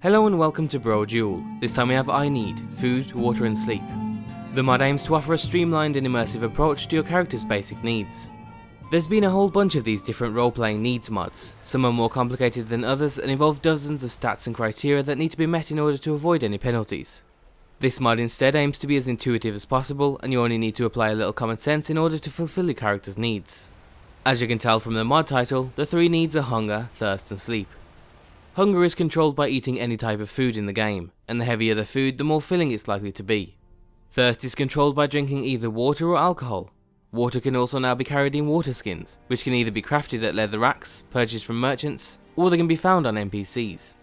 Hello and welcome to Brodual. This time we have iNeed, food, water and sleep. The mod aims to offer a streamlined and immersive approach to your character's basic needs. There's been a whole bunch of these different role-playing needs mods. Some are more complicated than others and involve dozens of stats and criteria that need to be met in order to avoid any penalties. This mod instead aims to be as intuitive as possible, and you only need to apply a little common sense in order to fulfill your character's needs. As you can tell from the mod title, the three needs are hunger, thirst and sleep. Hunger is controlled by eating any type of food in the game, and the heavier the food, the more filling it's likely to be. Thirst is controlled by drinking either water or alcohol. Water can also now be carried in water skins, which can either be crafted at leather racks, purchased from merchants, or they can be found on NPCs.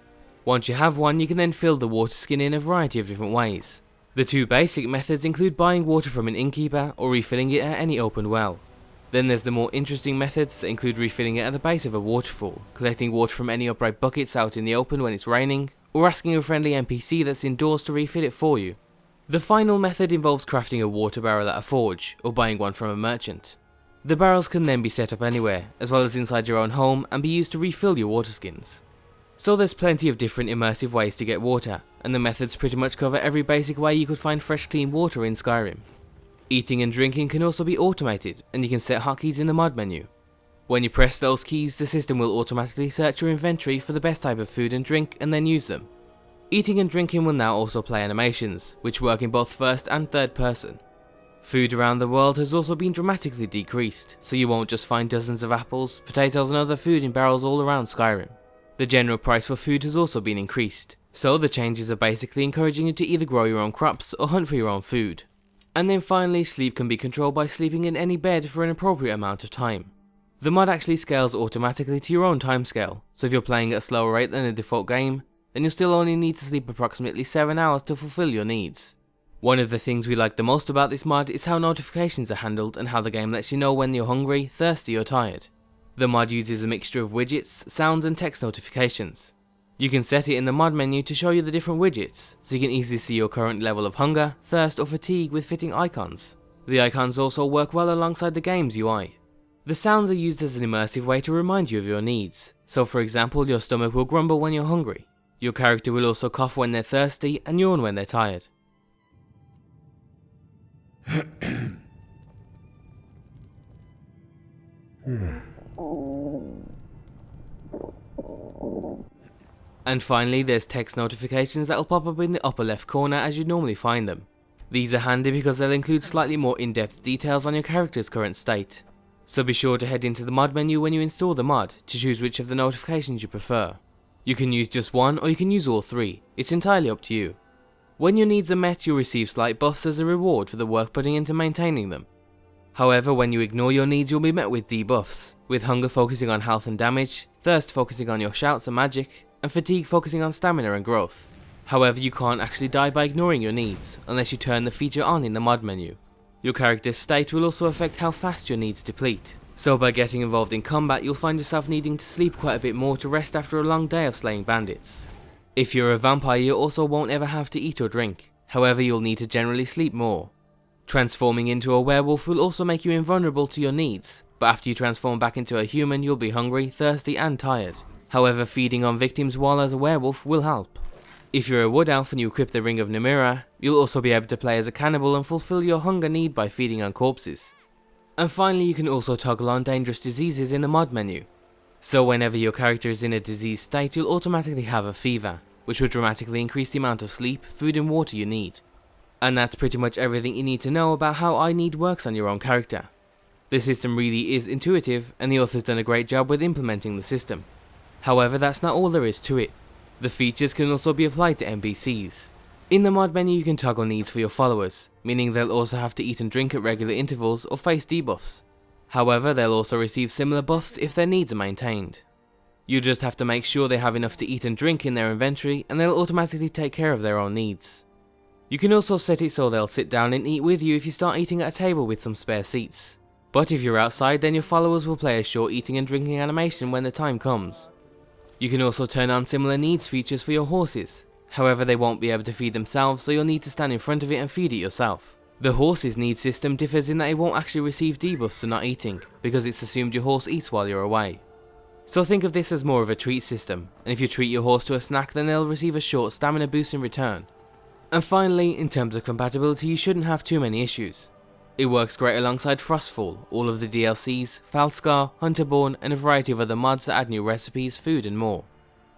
Once you have one, you can then fill the water skin in a variety of different ways. The two basic methods include buying water from an innkeeper or refilling it at any open well. Then there's the more interesting methods that include refilling it at the base of a waterfall, collecting water from any upright buckets out in the open when it's raining, or asking a friendly NPC that's indoors to refill it for you. The final method involves crafting a water barrel at a forge, or buying one from a merchant. The barrels can then be set up anywhere, as well as inside your own home, and be used to refill your water skins. So there's plenty of different immersive ways to get water, and the methods pretty much cover every basic way you could find fresh clean water in Skyrim. Eating and drinking can also be automated, and you can set hotkeys in the mod menu. When you press those keys, the system will automatically search your inventory for the best type of food and drink and then use them. Eating and drinking will now also play animations, which work in both first and third person. Food around the world has also been dramatically decreased, so you won't just find dozens of apples, potatoes and other food in barrels all around Skyrim. The general price for food has also been increased, so the changes are basically encouraging you to either grow your own crops or hunt for your own food. And then finally, sleep can be controlled by sleeping in any bed for an appropriate amount of time. The mod actually scales automatically to your own timescale, so if you're playing at a slower rate than the default game, then you'll still only need to sleep approximately 7 hours to fulfill your needs. One of the things we like the most about this mod is how notifications are handled and how the game lets you know when you're hungry, thirsty or tired. The mod uses a mixture of widgets, sounds and text notifications. You can set it in the mod menu to show you the different widgets, so you can easily see your current level of hunger, thirst or fatigue with fitting icons. The icons also work well alongside the game's UI. The sounds are used as an immersive way to remind you of your needs, so for example your stomach will grumble when you're hungry. Your character will also cough when they're thirsty and yawn when they're tired. And finally, there's text notifications that will pop up in the upper left corner as you'd normally find them. These are handy because they'll include slightly more in-depth details on your character's current state. So be sure to head into the mod menu when you install the mod to choose which of the notifications you prefer. You can use just one or you can use all three, it's entirely up to you. When your needs are met, you'll receive slight buffs as a reward for the work putting into maintaining them. However, when you ignore your needs, you'll be met with debuffs, with hunger focusing on health and damage, thirst focusing on your shouts and magic, and fatigue focusing on stamina and growth. However, you can't actually die by ignoring your needs, unless you turn the feature on in the mod menu. Your character's state will also affect how fast your needs deplete, so by getting involved in combat you'll find yourself needing to sleep quite a bit more to rest after a long day of slaying bandits. If you're a vampire you also won't ever have to eat or drink, however you'll need to generally sleep more. Transforming into a werewolf will also make you invulnerable to your needs, but after you transform back into a human you'll be hungry, thirsty and tired. However, feeding on victims while as a werewolf will help. If you're a wood elf and you equip the Ring of Nimira, you'll also be able to play as a cannibal and fulfill your hunger need by feeding on corpses. And finally, you can also toggle on dangerous diseases in the mod menu. So whenever your character is in a diseased state, you'll automatically have a fever, which will dramatically increase the amount of sleep, food and water you need. And that's pretty much everything you need to know about how iNeed works on your own character. The system really is intuitive, and the author's done a great job with implementing the system. However, that's not all there is to it. The features can also be applied to NPCs. In the mod menu you can toggle needs for your followers, meaning they'll also have to eat and drink at regular intervals or face debuffs. However, they'll also receive similar buffs if their needs are maintained. You just have to make sure they have enough to eat and drink in their inventory and they'll automatically take care of their own needs. You can also set it so they'll sit down and eat with you if you start eating at a table with some spare seats. But if you're outside then your followers will play a short eating and drinking animation when the time comes. You can also turn on similar needs features for your horses. However, they won't be able to feed themselves, so you'll need to stand in front of it and feed it yourself. The horse's need system differs in that it won't actually receive debuffs for not eating, because it's assumed your horse eats while you're away. So think of this as more of a treat system, and if you treat your horse to a snack then they'll receive a short stamina boost in return. And finally, in terms of compatibility, you shouldn't have too many issues. It works great alongside Frostfall, all of the DLCs, Falscar, Hunterborn, and a variety of other mods that add new recipes, food and more.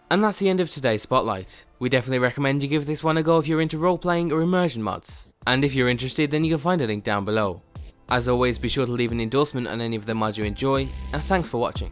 And that's the end of today's spotlight. We definitely recommend you give this one a go if you're into role-playing or immersion mods, and if you're interested then you can find a link down below. As always, be sure to leave an endorsement on any of the mods you enjoy, and thanks for watching.